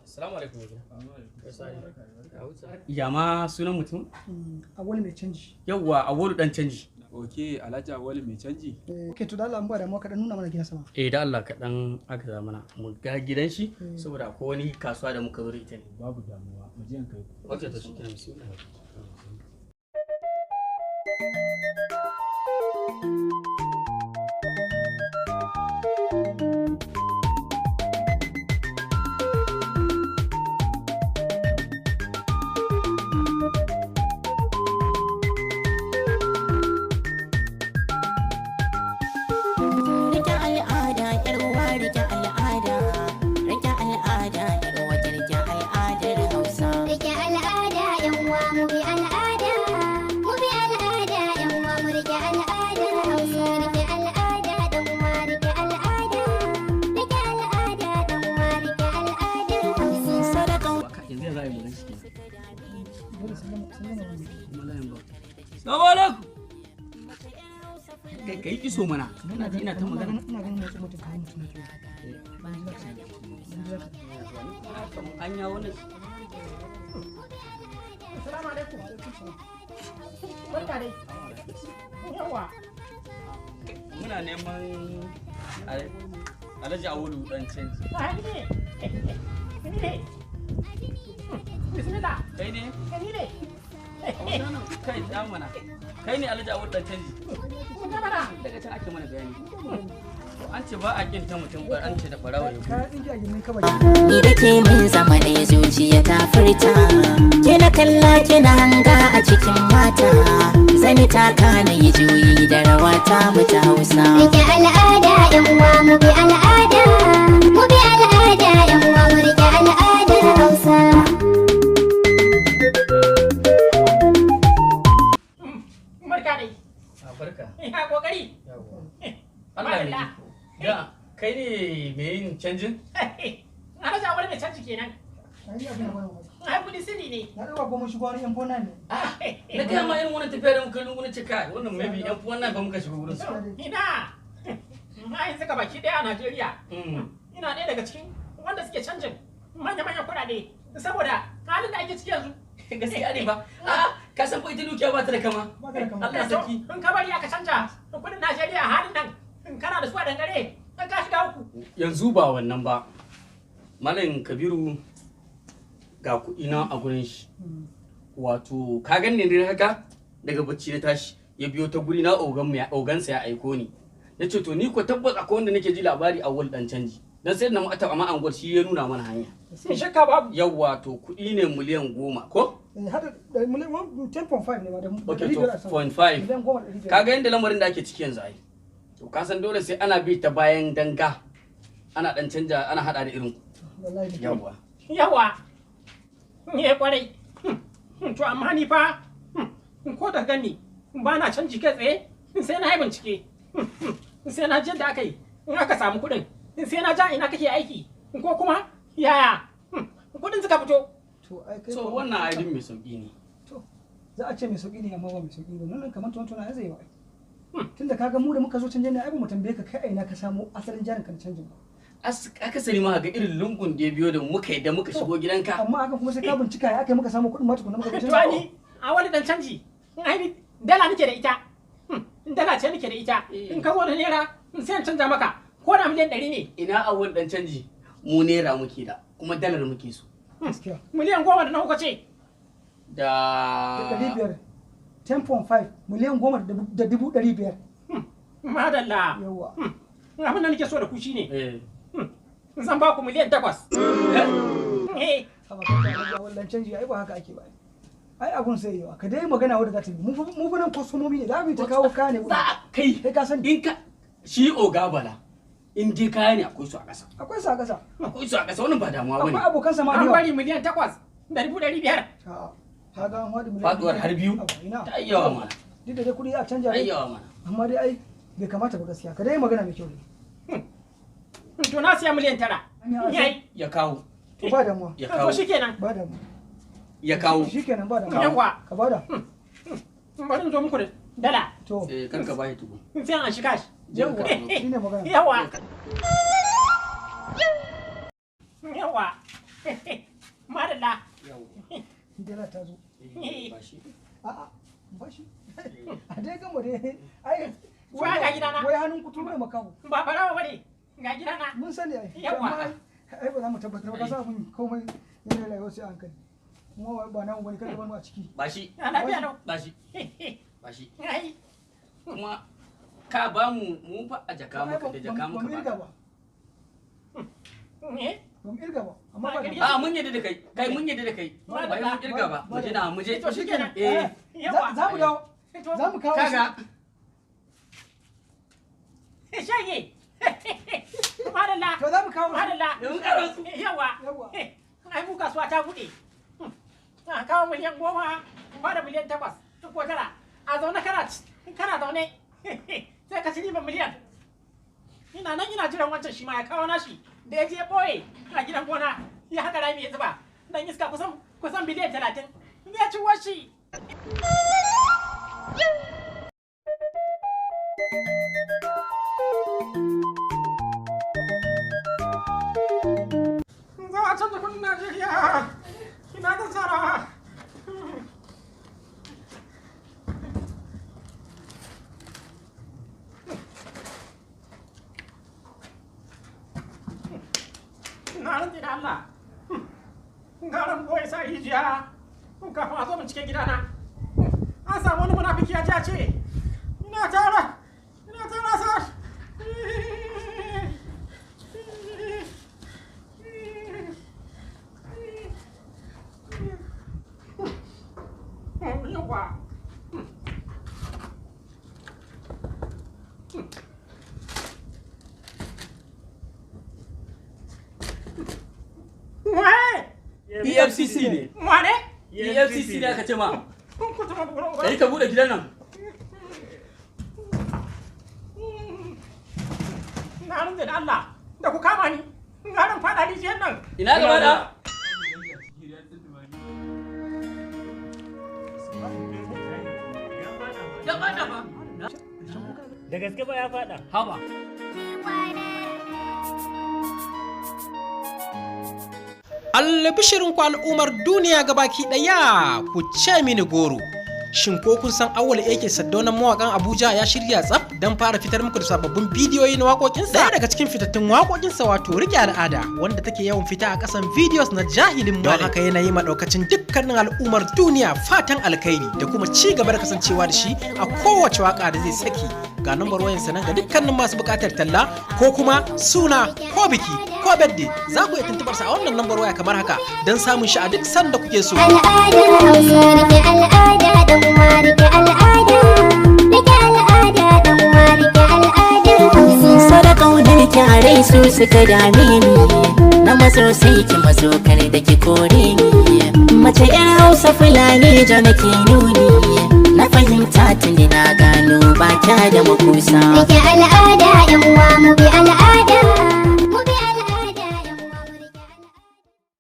Assalamu alaikum. Ya ma sunan mutum? Awolu mai canji. Yawwa Awolu dan canji. Ok, Alhaji Awolu mai canji. Ok, to da Allah ba da mu ka dan nuna mana gidan sama. Da Allah ka dan aka za mana mu ga gidan shi saboda akwai wani kasuwa da muka zo da ita ne. Babu damuwa, mu je kai. Ok, to shi kenan bismillah. Salamu alaikum. Kai iso mana. Ina ji ina ta magana. Ina ganin wasu mutum kayan mutum ke. Anya wannan. Assalamu alaikum. Barka dai. Yawa. Muna neman Alhaji Awolu dan canji. Ne. Bismillah. Kai ne? Ne. Kai dan mana. Kai ne Alhaji Awolu dan canji. Daga can ake mana bayani. An ce ba a kinta mutum ba an ce da barawa ya Ka tsinki a ginin kaba. Ni da ke mun zama ɗaya zuciya ta furta. Ke na kalla kina hanga a cikin mata. Zani ta kana yi juyi da rawa ta mu ta Hausa. Rike al'ada yan uwa mu bi al'ada. Mu bi al'ada yan uwa mu rike al'adar Hausa. Barka dai. barka. Ya kokari. Allah ne. Da kai ne mai yin canjin? Alhaji Awolu mai canji kenan. Ai abin da wani Ai kudi sirri ne. na ɗauka goma shigo wani yan bona ne. Na gaya ma irin wannan tafiya da muka lungu na cika wannan maybe yan wannan ba muka shiga wurin su. Ina. Ma yanzu ka baki daya a Najeriya. Ina ɗaya daga cikin wanda suke canjin manya-manyan kuɗaɗe saboda halin da ake ciki yanzu. Gaskiya ne ba. Ka san fa ita dukiya ba ta da kama. Ba ka da kama. Allah saki. In ka bari aka canja kuɗin Najeriya a halin nan in kana da su a dangare kan ka shiga uku. Yanzu ba wannan ba. Malam Kabiru ga kuɗi na a gurin shi. Wato ka ganni ne haka daga bacci na tashi ya biyo ta guri na ogansa ya aiko ni. Ya ce to ni ko tabbas akwai wanda nake ji labari a Awolu dan canji. Dan sai da mu ata amma anguwar shi ya nuna mana hanya. In shakka babu. Yawwa to kuɗi ne miliyan 10 ko? Hada da miliyan 10.5 ne ba da Okay, ɗari to biyar a sama. 0.5. Miliyan 10.5. Kaga yadda lamarin da ake ciki yanzu ai. To ka san dole sai ana bi ta bayan danga. Ana dan canja ana hada da irin. Wallahi ne. Yawwa. Yawa. Ni kwarai. To amma ni fa ko da gani ba na canji kai tsaye sai na yi bincike. Sai na jin da aka yi in aka samu kuɗin sai na ja ina kake aiki ko kuma yaya kuɗin suka fito. To ai kai So wannan aidin mai sauki ne. to za a ce mai sauki ne amma ba mai sauki ba. Nan kamar tuwon tuna zai yi wa. Tunda kaga mu da muka zo canjin ne ai ba mu tambaye ka kai aina ka samu asalin jarin kan canjin ba. Akasari ma ga irin lungun da ya biyo da muka yi da muka shigo gidanka. Amma haka kuma sai ka bincika ya aka muka samu kuɗin ma tukuna muka To canjin. ni a wani dan canji in ai dala nake da ita. Dala ce nake da ita. In ka zo da naira sai in canja maka ko da miliyan 100 ne. Ina Awolu dan canji mu naira muke da kuma dalar muke so. Gaskiya. Miliyan 10 da na kuka ce. Da 500. 10.5 miliyan 10 da 500,000. Madalla. Yawa. Abin da nake so da ku shine eh zan ba ku miliyan 8. Eh. Haba kai da wallan canji ai ba haka ake ba. Ai abun sai yawa ka dai magana wadda za ta bi mu fa nan kwastomomi ne da mu ta kawo ka ne. za kai Kai ka san in ka shi oga bala in dai kaya ne akwai su a ƙasa akwai sa kasa akwai su a ƙasa wannan ba damuwa akwai bane abokan sa ma da An yawa bari miliyan 8,500. a'a kaga an wadi miliyan faduwar har biyu ina ta yi yawa mana duk da dai kudi a canja ta yi dai yawa mana amma dai ai bai kamata ba gaskiya ka dai magana mai kyau ne To na siya miliyan 9. Yayi. ya kawo to ba damuwa ya To kawo shikenan. ba damuwa ya kawo shikenan ba damuwa Yawa. ka bada Bari in zo muku da dala. to kar ka bashi tuku Sai an shi kashi. yawa shine magana Yawa. Yawa. Madalla. dala ta zo bashi a'a bashi a dai gama dai ai Wai ga gidana. wai hannun kutu bai makaho Ba farawa bane. Ga gidana. mun sani ai Yawa. amma ai ba za mu tabbatar ba ka sa mun komai yana rayuwa sai a hankali kuma ba namu bane kada wani a ciki bashi Na lafiya lau. bashi bashi Yayi. kuma ka ba mu fa a jaka muka da jaka muka ba mu irga ba ba Ne? ba mu irga ba amma ba da a mun yadda da kai mun yadda da kai ba mun kirga ba mu je na mu je To shikenan. za mu dawo za mu kawo kaga Shage. Madalla. to za mu kawo Madalla. Yanzu karo su. Yawa. Yawa. Ai mu kasuwa ta buɗe. A kawo miliyan 10, ba da miliyan 8, duk ko tara. A zaune kana zaune. Sai ka ci riban miliyan. Ina nan ina jiran wancan shi ma ya kawo nashi. Da ya je ɓoye a gidan gona ya haka rami ya zuba. Dan iska kusan biliyan 30. Ya ci washi. Za a canza kudin Najeriya. Ina da tsara. Na rantsi da Allah. Garan boye sa rijiya. Kafin a zo bincike gidana. An samu wani munafiki ya ce. Ina tara sa. Yawa. EFCC ne Wane? EFCC ne aka ce ma Kutuma bugula kai ka bude gidan nan Na rantsi da Allah da ku kama ni. Garin fada rijiyar nan. ina gaba da ya bada ba Da gaske ba ya faɗa. haba Albishirinku al'ummar duniya gabaki ɗaya ku ce mini goro. Shin ko kun san Awwal AK Saddaunan mawakan Abuja ya shirya tsaf don fara fitar muku da sababbin bidiyoyi na waƙoƙinsa? Ɗaya daga cikin fitattun waƙoƙinsa wato Rike Al'ada wanda take yawan fita a ƙasan videos na jahilin Malik. Don haka yana yi maɗaukacin dukkanin al'ummar duniya fatan alkhairi da kuma ci gaba da kasancewa da shi a kowace waƙa da zai saki. Ga nambar wayansa nan ga dukkanin masu buƙatar talla ko kuma suna ko biki ko birthday za ku iya tuntubarsa a wannan nambar waya kamar haka don samun shi a duk sanda kuke so. Al'adar Hausa rike al'ada dan uwa rike al'ada. Rike al'ada dan uwa rike al'adar Hausa. Sadaka da kyarai su suka dame ni na maso sai ki maso kar da ki kore ni mace yar Hausa Fulani da nake nuni na fahimta tuni na gano ba kya da makusa. Rike al'ada yan uwa mu bi al'ada.